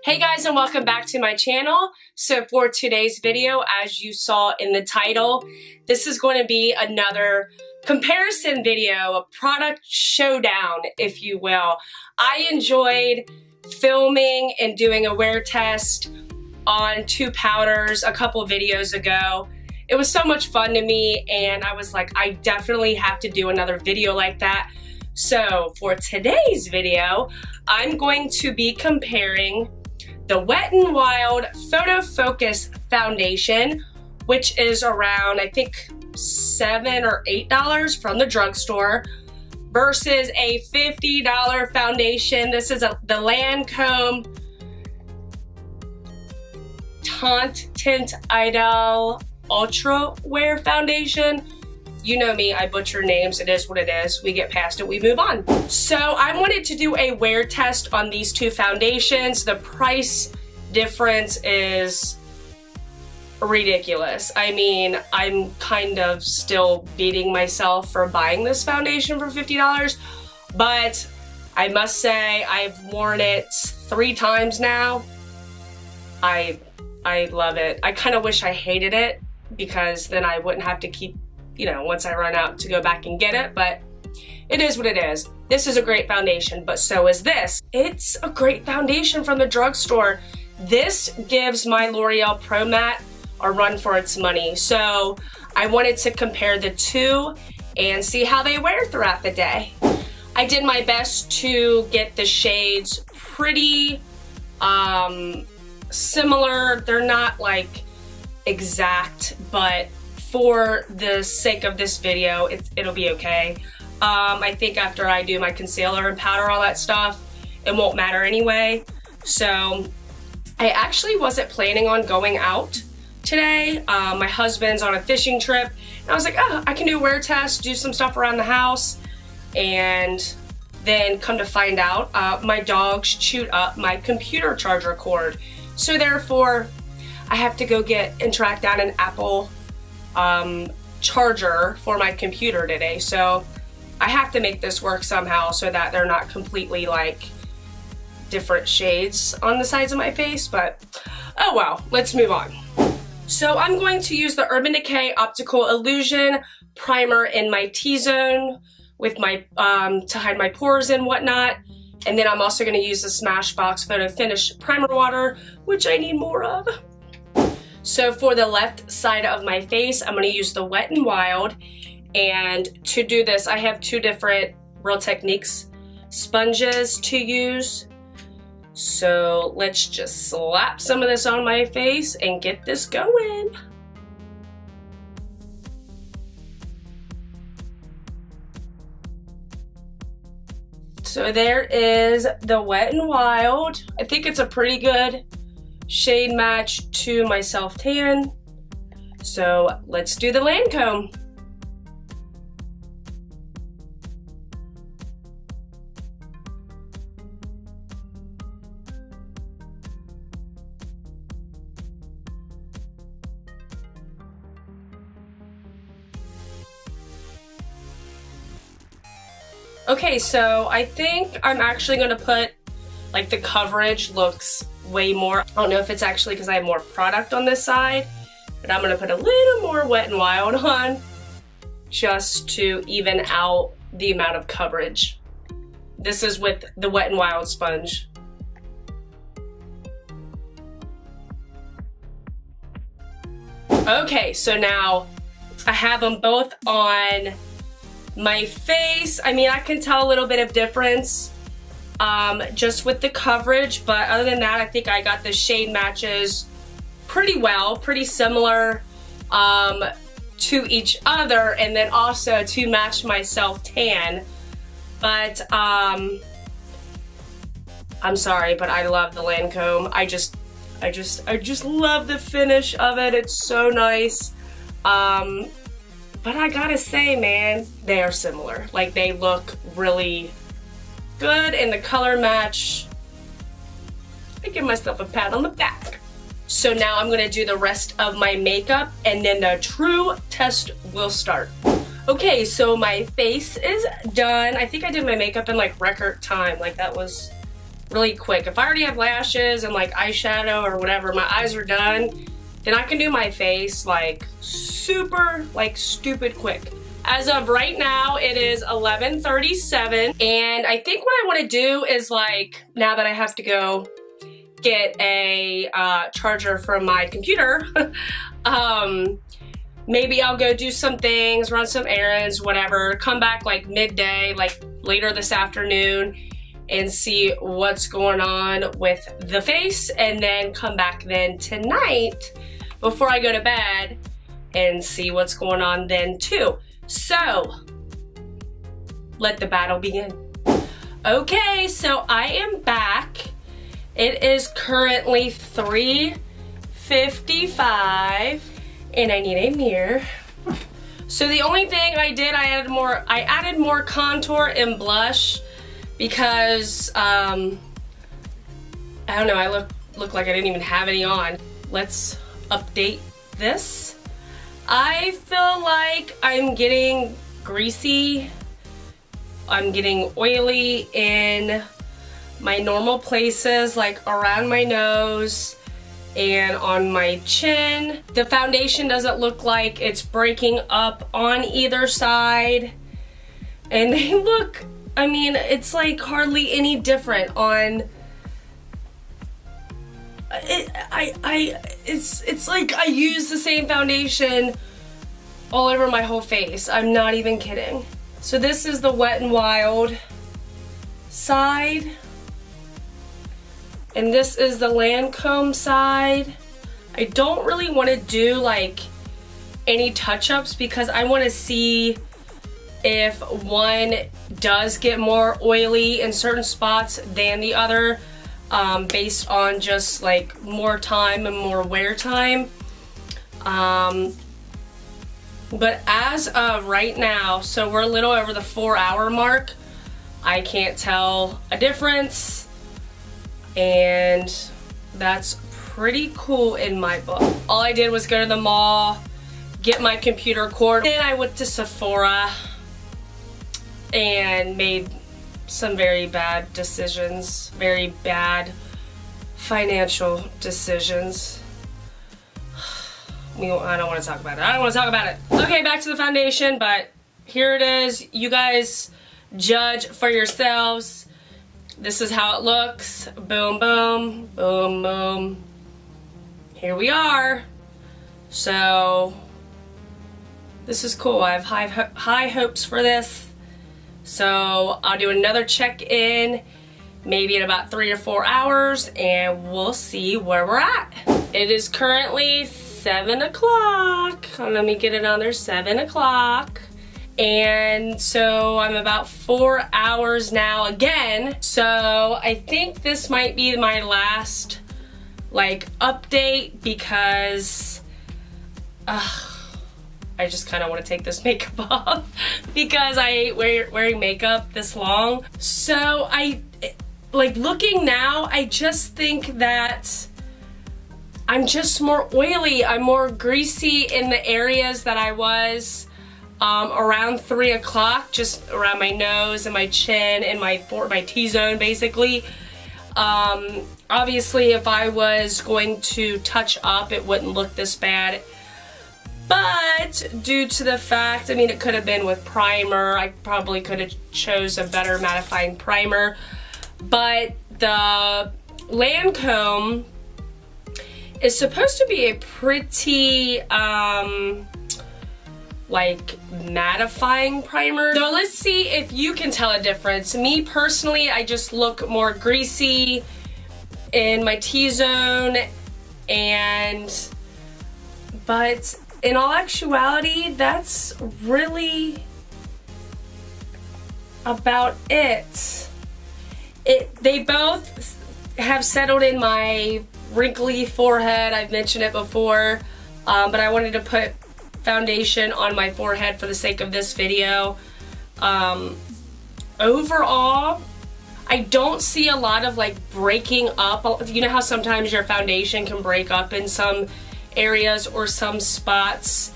Hey guys, and welcome back to my channel. So for today's video, as you saw in the title, this is going to be another comparison video, a product showdown, if you will. I enjoyed filming and doing a wear test on two powders a couple videos ago. It was so much fun to me, and I was like, I definitely have to do another video like that. So for today's video, I'm going to be comparing the Wet n Wild Photo Focus Foundation, which is around, I think, $7 or $8 from the drugstore, versus a $50 foundation. This is the Lancôme cant't Idol Ultra Wear Foundation. You know me, I butcher names. It is what it is. We get past it, we move on. So I wanted to do a wear test on these two foundations. The price difference is ridiculous. I mean, I'm kind of still beating myself for buying this foundation for $50, but I must say I've worn it 3 times now. I love it. I kind of wish I hated it, because then I wouldn't have to keep, you know, once I run out, to go back and get it, but it is what it is. This is a great foundation, but so is this. It's a great foundation from the drugstore. This gives my L'Oreal Pro Matte a run for its money. So I wanted to compare the two and see how they wear throughout the day. I did my best to get the shades pretty similar. They're not like exact, but for the sake of this video, it'll be okay. I think after I do my concealer and powder, all that stuff, it won't matter anyway. So I actually wasn't planning on going out today. My husband's on a fishing trip, and I was like, oh, I can do a wear test, do some stuff around the house, and then come to find out, my dogs chewed up my computer charger cord. So therefore, I have to go get and track down an Apple charger for my computer today. So I have to make this work somehow so that they're not completely like different shades on the sides of my face, but oh well, let's move on. So I'm going to use the Urban Decay Optical Illusion primer in my T-zone with my to hide my pores and whatnot, and then I'm also going to use the Smashbox Photo Finish primer water, which I need more of. So for the left side of my face, I'm going to use the Wet n Wild, and to do this I have 2 different Real Techniques sponges to use. So let's just slap some of this on my face and get this going. So there is the Wet n Wild. I think it's a pretty good shade match to my self tan. So let's do the Lancôme. Okay, so I think I'm actually gonna put, like, the coverage looks way more. I don't know if it's actually because I have more product on this side, but I'm gonna put a little more Wet n Wild on just to even out the amount of coverage. This is with the Wet n Wild sponge. Okay, so now I have them both on my face. I mean, I can tell a little bit of difference just with the coverage, but other than that, I think I got the shade matches pretty well, pretty similar to each other, and then also to match my self tan. But I'm sorry, but I love the Lancôme. I just love the finish of it. It's so nice. But I gotta say, man, they are similar. Like, they look really good, and the color match, I give myself a pat on the back. So now I'm gonna do the rest of my makeup, and then the true test will start. Okay, so my face is done. I think I did my makeup in like record time. Like, that was really quick. If I already have lashes and like eyeshadow or whatever, my eyes are done, then I can do my face like super, like stupid quick. As of right now, it is 11:37, and I think what I want to do is, like, now that I have to go get a charger from my computer, maybe I'll go do some things, run some errands, whatever, come back like midday, like later this afternoon, and see what's going on with the face, and then come back then tonight before I go to bed and see what's going on then too. So, let the battle begin. Okay, so I am back. It is currently 3:55 and I need a mirror. So the only thing I did, I added more contour and blush because I don't know, I look like I didn't even have any on. Let's update this. I feel like I'm getting greasy, I'm getting oily in my normal places, like around my nose and on my chin. The foundation doesn't look like it's breaking up on either side. And they look, I mean, it's like hardly any different on it's like I use the same foundation all over my whole face. I'm not even kidding. So this is the Wet n Wild side, and this is the Lancôme side. I don't really want to do like any touch-ups because I want to see if one does get more oily in certain spots than the other, based on just like more time and more wear time. But as of right now, so we're a little over the 4-hour mark, I can't tell a difference, and that's pretty cool in my book. All I did was go to the mall, get my computer cord, then I went to Sephora and made some very bad decisions, very bad financial decisions. I don't want to talk about it. I don't want to talk about it. Okay, back to the foundation, but here it is. You guys judge for yourselves. This is how it looks. Boom, boom, boom, boom. Here we are. So, this is cool. I have high hopes for this. So, I'll do another check-in maybe in about 3 or 4 hours, and we'll see where we're at. It is currently 7 o'clock. Let me get it on there, 7 o'clock. And so I'm about 4 hours now again. So I think this might be my last like update because I just kind of want to take this makeup off because I hate wearing makeup this long. So like looking now, I just think that I'm just more oily. I'm more greasy in the areas that I was around 3 o'clock, just around my nose and my chin and my T-zone basically. Obviously if I was going to touch up, it wouldn't look this bad. But due to the fact, I mean, it could have been with primer. I probably could have chose a better mattifying primer. But the Lancôme is supposed to be a pretty, like, mattifying primer. So let's see if you can tell a difference. Me personally, I just look more greasy in my T-zone, but in all actuality, that's really about it. They both have settled in my wrinkly forehead. I've mentioned it before, but I wanted to put foundation on my forehead for the sake of this video. Overall, I don't see a lot of like breaking up. You know how sometimes your foundation can break up in some areas or some spots?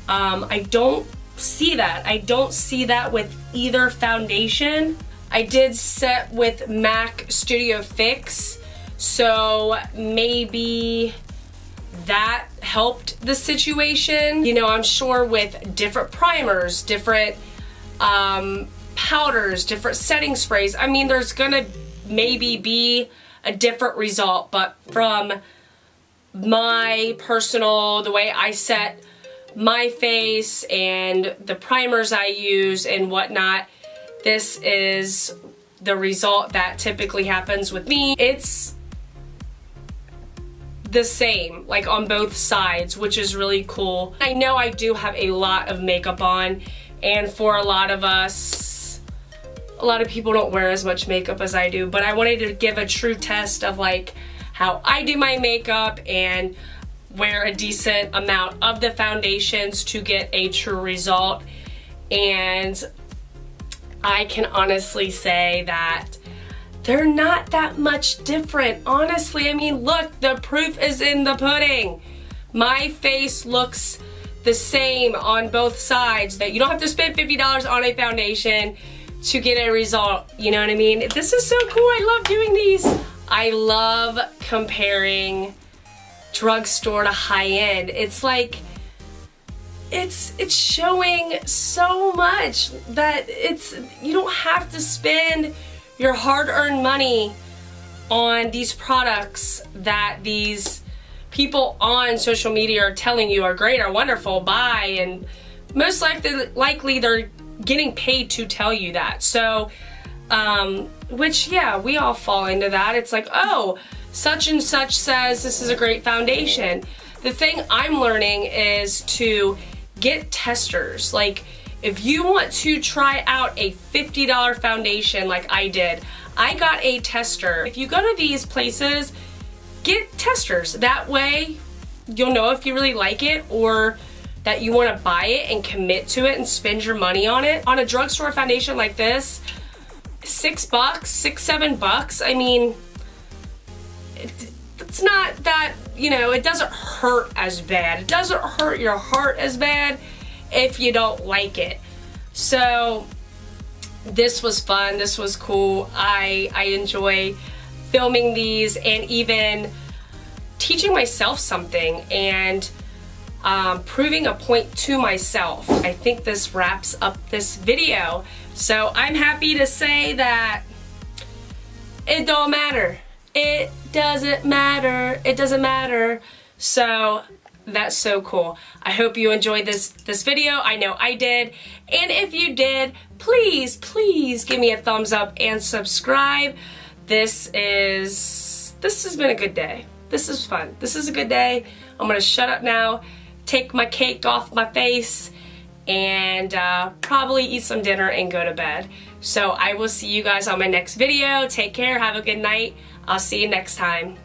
I don't see that. I don't see that with either foundation. I did set with MAC Studio Fix, so maybe that helped the situation. You know, I'm sure with different primers, different powders, different setting sprays, I mean, there's gonna maybe be a different result, but from my personal, the way I set my face and the primers I use and whatnot, this is the result that typically happens with me. It's the same, like on both sides, which is really cool. I know I do have a lot of makeup on, and for a lot of us, a lot of people don't wear as much makeup as I do, but I wanted to give a true test of like how I do my makeup and wear a decent amount of the foundations to get a true result. And I can honestly say that they're not that much different. Honestly, I mean, look, the proof is in the pudding. My face looks the same on both sides, that you don't have to spend $50 on a foundation to get a result. You know what I mean? This is so cool. I love doing these. I love comparing drugstore to high-end. It's like, it's showing so much that you don't have to spend your hard-earned money on these products that these people on social media are telling you are great, are wonderful, buy, and most likely they're getting paid to tell you that. So, which, yeah, we all fall into that. It's like, oh, such and such says this is a great foundation. The thing I'm learning is to get testers. Like, if you want to try out a $50 foundation like I did, I got a tester. If you go to these places, get testers. That way, you'll know if you really like it or that you want to buy it and commit to it and spend your money on it. On a drugstore foundation like this, $6, $6, $7, I mean, it's not that, you know, it doesn't hurt as bad. It doesn't hurt your heart as bad if you don't like it. So this was fun. This was cool. I enjoy filming these and even teaching myself something and proving a point to myself. I think this wraps up this video. So I'm happy to say that it don't matter. It doesn't matter. It doesn't matter. So that's so cool. I hope you enjoyed this video. I know I did. And if you did, please, please give me a thumbs up and subscribe. This has been a good day. This is fun. This is a good day. I'm gonna shut up now, take my cake off my face, and probably eat some dinner and go to bed. So I will see you guys on my next video. Take care. Have a good night. I'll see you next time.